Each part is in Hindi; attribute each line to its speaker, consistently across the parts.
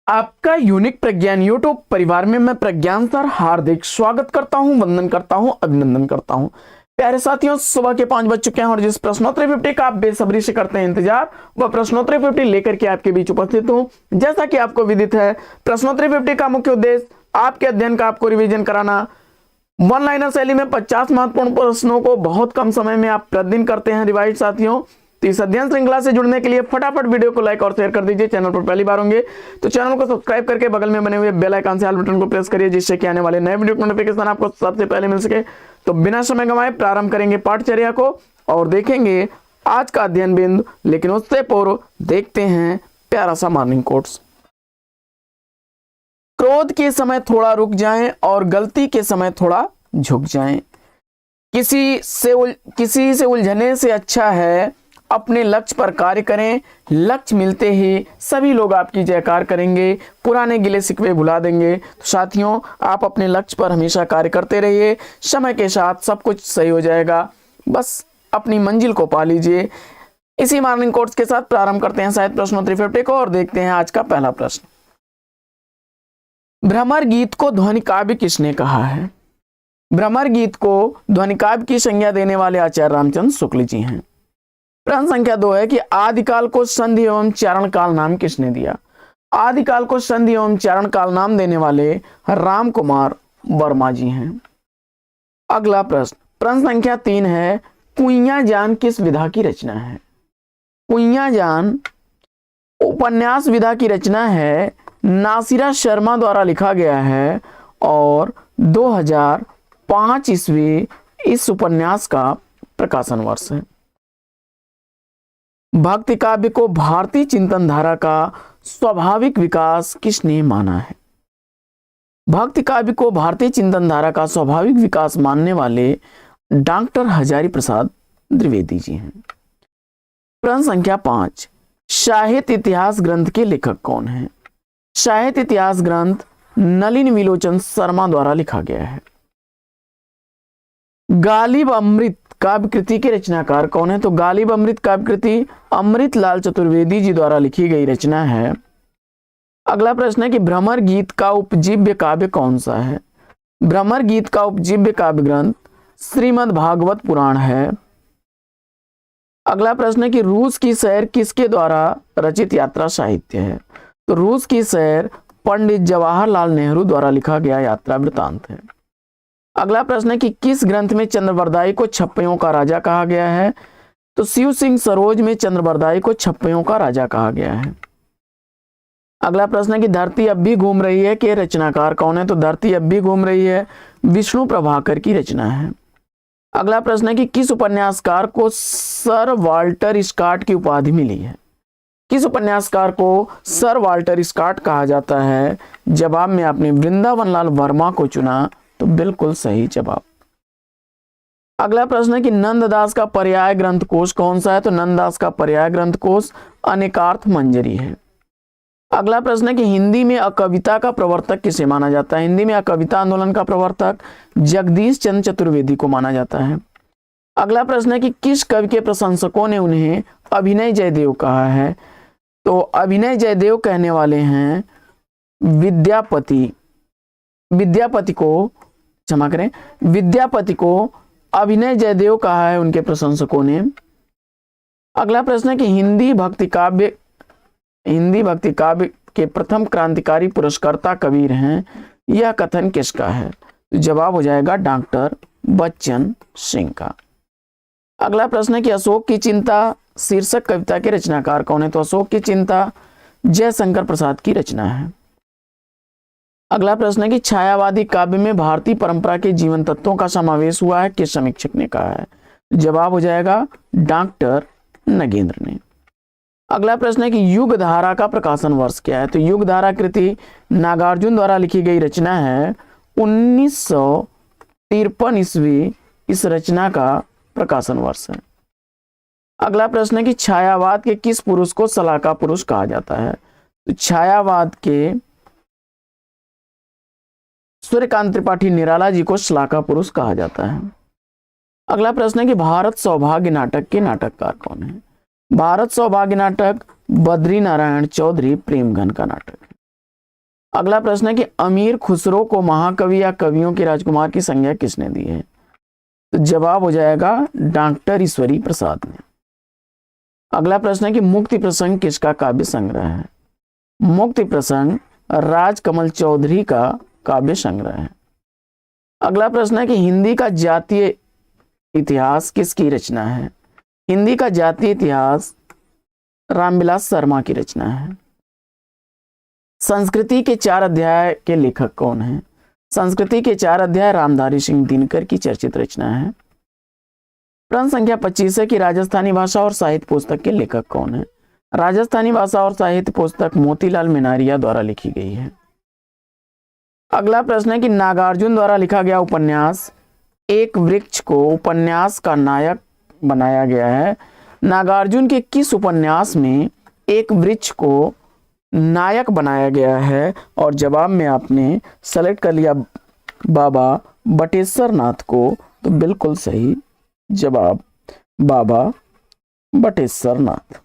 Speaker 1: आपका यूनिक प्रज्ञान यूट्यूब परिवार में मैं प्रज्ञान सर हार्दिक स्वागत करता हूं, वंदन करता हूं, अभिनंदन करता हूं। प्यारे साथियों, सुबह के 5 बज चुके हैं और जिस प्रश्नोत्तरी 50 का आप बेसब्री से करते हैं इंतजार, वह प्रश्नोत्तरी 50 लेकर के आपके बीच उपस्थित हूं। जैसा कि आपको विदित है, प्रश्नोत्तरी 50 का मुख्य उद्देश्य आपके अध्ययन का आपको रिविजन कराना। वन लाइनर शैली में 50 महत्वपूर्ण प्रश्नों को बहुत कम समय में आप प्रतिदिन करते हैं रिवाइज साथियों। तो इस अध्ययन श्रृंखला से जुड़ने के लिए फटाफट वीडियो को लाइक और शेयर कर दीजिए। चैनल पर पहली बार होंगे तो चैनल को सब्सक्राइब करके बगल में बने हुए बेल आइकन से ऑल बटन को प्रेस करिए, जिससे कि आने वाले नए वीडियो का नोटिफिकेशन आपको सबसे पहले मिल सके। तो बिना समय गंवाए प्रारंभ करेंगे पाठचर्या को और देखेंगे आज का अध्ययन बिंदु। लेकिन उससे पूर्व देखते हैं प्यारा सा मॉर्निंग कोट्स। क्रोध के समय थोड़ा रुक जाएं और गलती के समय थोड़ा झुक जाएं। किसी से उलझने से अच्छा है अपने लक्ष्य पर कार्य करें। लक्ष्य मिलते ही सभी लोग आपकी जयकार करेंगे, पुराने गिले शिकवे भुला देंगे। तो साथियों, आप अपने लक्ष्य पर हमेशा कार्य करते रहिए, समय के साथ सब कुछ सही हो जाएगा। बस अपनी मंजिल को पा लीजिए। इसी मॉर्निंग कोट्स के साथ प्रारंभ करते हैं शायद प्रश्नोत्तरी 50 को और देखते हैं आज का पहला प्रश्न। भ्रमर गीत को ध्वनि काव्य किसने कहा है? भ्रमर गीत को ध्वनि काव्य की संज्ञा देने वाले आचार्य रामचंद्र शुक्ल जी हैं। प्रश्न संख्या 2 है कि आदिकाल को संधि एवं चारण काल नाम किसने दिया? आदिकाल को संधि एवं चारण काल नाम देने वाले राम कुमार वर्मा जी हैं। अगला प्रश्न संख्या 3 है, कुइयां जान किस विधा की रचना है? कुइयां जान उपन्यास विधा की रचना है, नासिरा शर्मा द्वारा लिखा गया है और 2005 ईस्वी इस उपन्यास का प्रकाशन वर्ष है। भक्ति काव्य को भारतीय चिंतन धारा का स्वाभाविक विकास किसने माना है? भक्ति काव्य को भारतीय चिंतन धारा का स्वाभाविक विकास मानने वाले डॉक्टर हजारी प्रसाद द्विवेदी जी हैं। प्रश्न संख्या 5, साहित्य इतिहास ग्रंथ के लेखक कौन हैं? साहित्य इतिहास ग्रंथ नलिन विलोचन शर्मा द्वारा लिखा गया है। गालिब अमृत काव्य कृति के रचनाकार कौन है? तो गालिब अमृत काव्य कृति अमृत लाल चतुर्वेदी जी द्वारा लिखी गई रचना है। अगला प्रश्न है कि भ्रमर गीत का उपजीव्य काव्य कौन सा है? भ्रमर गीत का उपजीव्य काव्य ग्रंथ श्रीमद् भागवत पुराण है। अगला प्रश्न है कि रूस की सैर किसके द्वारा रचित यात्रा साहित्य है? तो रूस की सैर पंडित जवाहरलाल नेहरू द्वारा लिखा गया यात्रा वृतांत है। अगला प्रश्न है कि किस ग्रंथ में चंद्रबरदाई को छप्पयों का राजा कहा गया है? तो शिव सिंह सरोज में चंद्रबरदाई को छप्पयों का राजा कहा गया है। अगला प्रश्न है कि धरती अब भी घूम रही है के रचनाकार कौन है? तो धरती अब भी घूम रही है विष्णु प्रभाकर की रचना है। अगला प्रश्न है कि किस उपन्यासकार को सर वाल्टर स्कॉट की उपाधि मिली है? किस उपन्यासकार को सर वाल्टर स्कॉट कहा जाता है? जवाब में आपने वृंदावन लाल वर्मा को चुना, तो बिल्कुल सही जवाब। अगला प्रश्न है कि नंददास का पर्याय ग्रंथ कोश कौन सा है? तो नंददास का पर्याय ग्रंथ कोश अनेकार्थ मंजरी है। अगला प्रश्न है कि हिंदी में अकविता का प्रवर्तक किसे माना जाता है? हिंदी में अकविता आंदोलन का प्रवर्तक जगदीश चंद्र चतुर्वेदी को माना जाता है। अगला प्रश्न है कि किस कवि के प्रशंसकों ने उन्हें अभिनय जयदेव कहा है? तो अभिनय जयदेव कहने वाले हैं विद्यापति को अभिनय जयदेव कहा है उनके प्रशंसकों ने। अगला प्रश्न है कि हिंदी भक्ति काव्य के प्रथम क्रांतिकारी पुरस्कर्ता कबीर हैं, यह कथन किसका है? तो जवाब हो जाएगा डॉक्टर बच्चन सिंह का। अगला प्रश्न है कि अशोक की चिंता शीर्षक कविता के रचनाकार कौन है? तो अशोक की चिंता जयशंकर प्रसाद की रचना है। अगला प्रश्न है कि छायावादी काव्य में भारतीय परंपरा के जीवन तत्वों का समावेश हुआ है, किस समीक्षक ने कहा है? जवाब हो जाएगा डॉक्टर नगेंद्र ने। अगला प्रश्न है कि युग धारा का प्रकाशन वर्ष क्या है? तो युग धारा कृति नागार्जुन द्वारा लिखी गई रचना है, 1953 ईस्वी इस रचना का प्रकाशन वर्ष है। अगला प्रश्न है कि छायावाद के किस पुरुष को सलाहका पुरुष कहा जाता है? तो छायावाद के सूर्यकांत त्रिपाठी निराला जी को सलाहका पुरुष कहा जाता है। अगला प्रश्न है कि भारत सौभाग्य नाटक के नाटककार कौन है? भारत सौभाग्य नाटक बद्री नारायण चौधरी प्रेमघन का नाटक है। अगला प्रश्न है कि अमीर खुसरो को महाकवि या कवियों के राजकुमार की संज्ञा किसने दी है? तो जवाब हो जाएगा डॉक्टर ईश्वरी प्रसाद ने। अगला प्रश्न है कि मुक्ति प्रसंग किसका काव्य संग्रह है? मुक्ति प्रसंग राजकमल चौधरी का काव्य संग्रह है। अगला प्रश्न है कि हिंदी का जातीय इतिहास किसकी रचना है? हिंदी का जातीय इतिहास रामविलास शर्मा की रचना है। संस्कृति के 4 अध्याय के लेखक कौन हैं? संस्कृति के 4 अध्याय रामधारी सिंह दिनकर की चर्चित रचना है। प्रश्न संख्या 25 है कि राजस्थानी भाषा और साहित्य पुस्तक के लेखक कौन है? राजस्थानी भाषा और साहित्य पुस्तक मोतीलाल मिनारिया द्वारा लिखी गई है। अगला प्रश्न है कि नागार्जुन द्वारा लिखा गया उपन्यास एक वृक्ष को उपन्यास का नायक बनाया गया है। नागार्जुन के किस उपन्यास में एक वृक्ष को नायक बनाया गया है? और जवाब में आपने सेलेक्ट कर लिया बाबा बटेश्वर नाथ को, तो बिल्कुल सही जवाब बाबा बटेश्वर नाथ।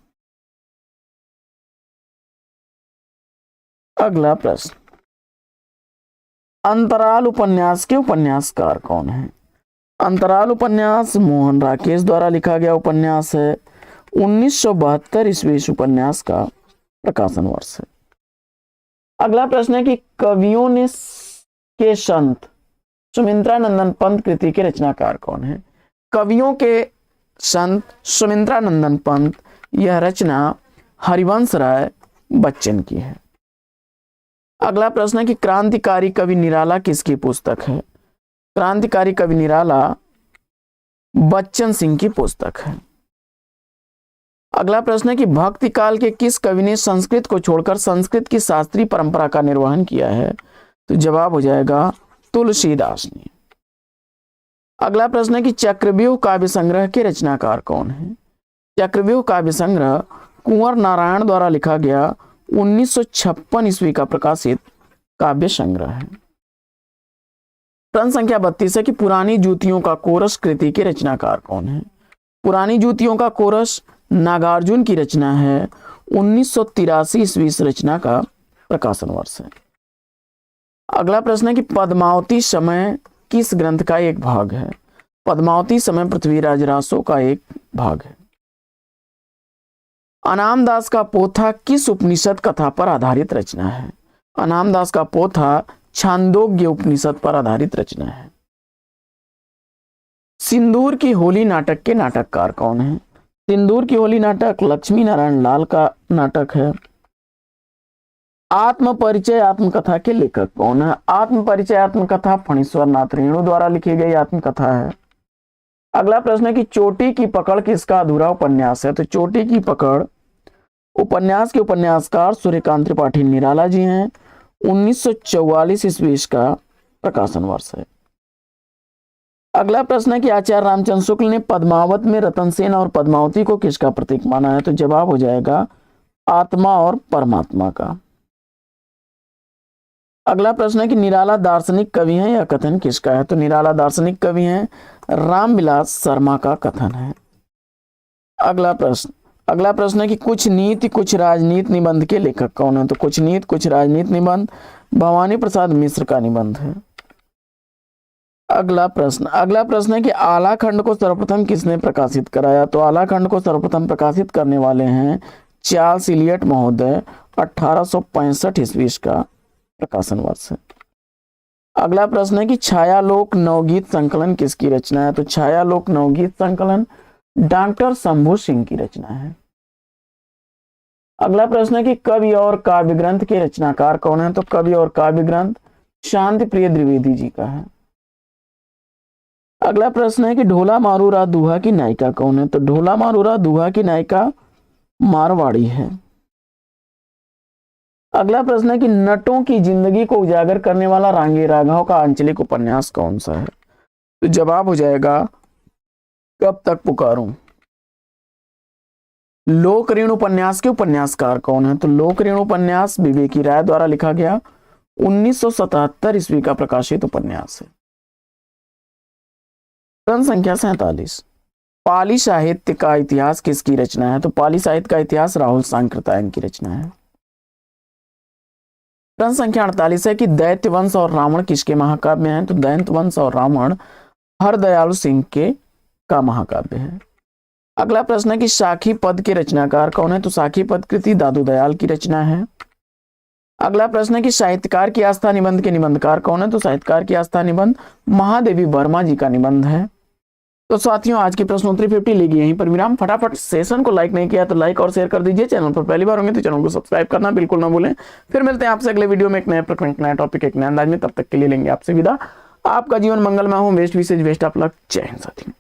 Speaker 1: अगला प्रश्न, अंतराल उपन्यास के उपन्यासकार कौन है? अंतराल उपन्यास मोहन राकेश द्वारा लिखा गया उपन्यास है। 1972 ईस्वी इस उपन्यास का प्रकाशन वर्ष है। अगला प्रश्न है कि कवियों ने के संत सुमित्रानंदन पंत कृति के रचनाकार कौन है? कवियों के संत सुमित्रानंदन पंत, यह रचना हरिवंश राय बच्चन की है। अगला प्रश्न है कि क्रांतिकारी कवि निराला किसकी पुस्तक है? क्रांतिकारी कवि निराला बच्चन सिंह की पुस्तक है। अगला प्रश्न है कि भक्ति काल के किस कवि ने संस्कृत को छोड़कर संस्कृत की शास्त्रीय परंपरा का निर्वहन किया है? तो जवाब हो जाएगा तुलसीदास ने। अगला प्रश्न है कि चक्रव्यूह काव्य संग्रह के रचनाकार कौन है? चक्रव्यूह काव्य संग्रह कुंवर नारायण द्वारा लिखा गया 1956 ईस्वी का प्रकाशित काव्य संग्रह है। प्रश्न संख्या 32 है कि पुरानी जूतियों का कोरस कृति के रचनाकार कौन है? पुरानी जूतियों का कोरस नागार्जुन की रचना है। 1983 ईस्वी इस रचना का प्रकाशन वर्ष है। अगला प्रश्न है कि पद्मावती समय किस ग्रंथ का एक भाग है? पद्मावती समय पृथ्वीराज रासो का एक भाग है। अनामदास का पोथा किस उपनिषद कथा पर आधारित रचना है? अनामदास का पोथा छांदोग्य उपनिषद पर आधारित रचना है। सिंदूर की होली नाटक के नाटककार कौन है? सिंदूर की होली नाटक लक्ष्मी नारायण लाल का नाटक है। आत्मपरिचय आत्मकथा के लेखक कौन है? आत्मपरिचय आत्मकथा फणीश्वर नाथ रेणु द्वारा लिखी गई आत्मकथा है। अगला प्रश्न है कि चोटी की पकड़ किसका अधूरा उपन्यास है? तो चोटी की पकड़ उपन्यास के उपन्यासकार सूर्यकांत त्रिपाठी निराला जी हैं। 1944 ईस्वी का प्रकाशन वर्ष है। अगला प्रश्न है कि आचार्य रामचंद्र शुक्ल ने पद्मावत में रतन सेन और पद्मावती को किसका प्रतीक माना है? तो जवाब हो जाएगा आत्मा और परमात्मा का। अगला प्रश्न है कि निराला दार्शनिक कवि हैं, यह कथन किसका है? तो निराला दार्शनिक कवि हैं रामविलास शर्मा का कथन है। अगला प्रश्न है कि कुछ नीति कुछ राजनीति निबंध के लेखक कौन है? तो कुछ नीति कुछ राजनीति निबंध भवानी प्रसाद मिश्र का निबंध है। अगला प्रश्न है कि आलाखंड को सर्वप्रथम किसने प्रकाशित कराया? तो आलाखंड को सर्वप्रथम प्रकाशित करने वाले हैं चार्ल्स इलियट महोदय। 1865 ईस्वी का प्रकाशन वर्ष है। अगला प्रश्न है कि छायालोक नवगीत संकलन किसकी रचना है? तो छायालोक नवगीत संकलन डॉक्टर शंभू सिंह की रचना है। अगला प्रश्न है कि कवि और काव्य ग्रंथ के रचनाकार कौन है? तो कवि और काव्य ग्रंथ शांति प्रिय द्विवेदी जी का है। अगला प्रश्न है कि ढोला मारूरा दुहा की नायिका कौन है? तो ढोला मारूरा दुहा की नायिका मारवाड़ी है। अगला प्रश्न है कि नटों की जिंदगी को उजागर करने वाला रांगे राघव का आंचलिक उपन्यास कौन सा है? तो जवाब हो जाएगा कब तक पुकारूं। लोक ऋण उपन्यास के उपन्यासकार कौन है? तो लोक ऋण उपन्यास विवेकी राय द्वारा लिखा गया 1977 ईस्वी का प्रकाशित उपन्यास है। प्रश्न संख्या 47, पाली साहित्य का इतिहास किसकी रचना है? तो पाली साहित्य का इतिहास राहुल सांकृत्यायन की रचना है। प्रश्न संख्या 48 है कि दैत्यवंश और रावण किसके महाकाव्य हैं? तो दैत्यवंश और रावण हरदयाल सिंह के का महाकाव्य है। अगला प्रश्न है कि साखी पद के रचनाकार कौन है? तो साखी पद कृति दादू दयाल की रचना है। अगला प्रश्न है कि साहित्यकार की आस्था निबंध के निबंधकार कौन है? तो साहित्यकार की आस्था निबंध महादेवी वर्मा जी का निबंध है। तो साथियों, आज की प्रश्नोत्तरी 50 लेगी यहीं पर विराम। फटाफट सेशन को लाइक नहीं किया तो लाइक और शेयर कर दीजिए। चैनल पर पहली बार होंगे तो चैनल को सब्सक्राइब करना बिल्कुल ना भूलें। फिर मिलते हैं आपसे अगले वीडियो में एक नए प्रकरण, नया टॉपिक, एक नए अंदाज में। तब तक के लिए लेंगे आपसे विदा। आपका जीवन मंगलमय हो। बेस्ट विशेष बेस्ट ऑफ लक। जय हिंद साथियों।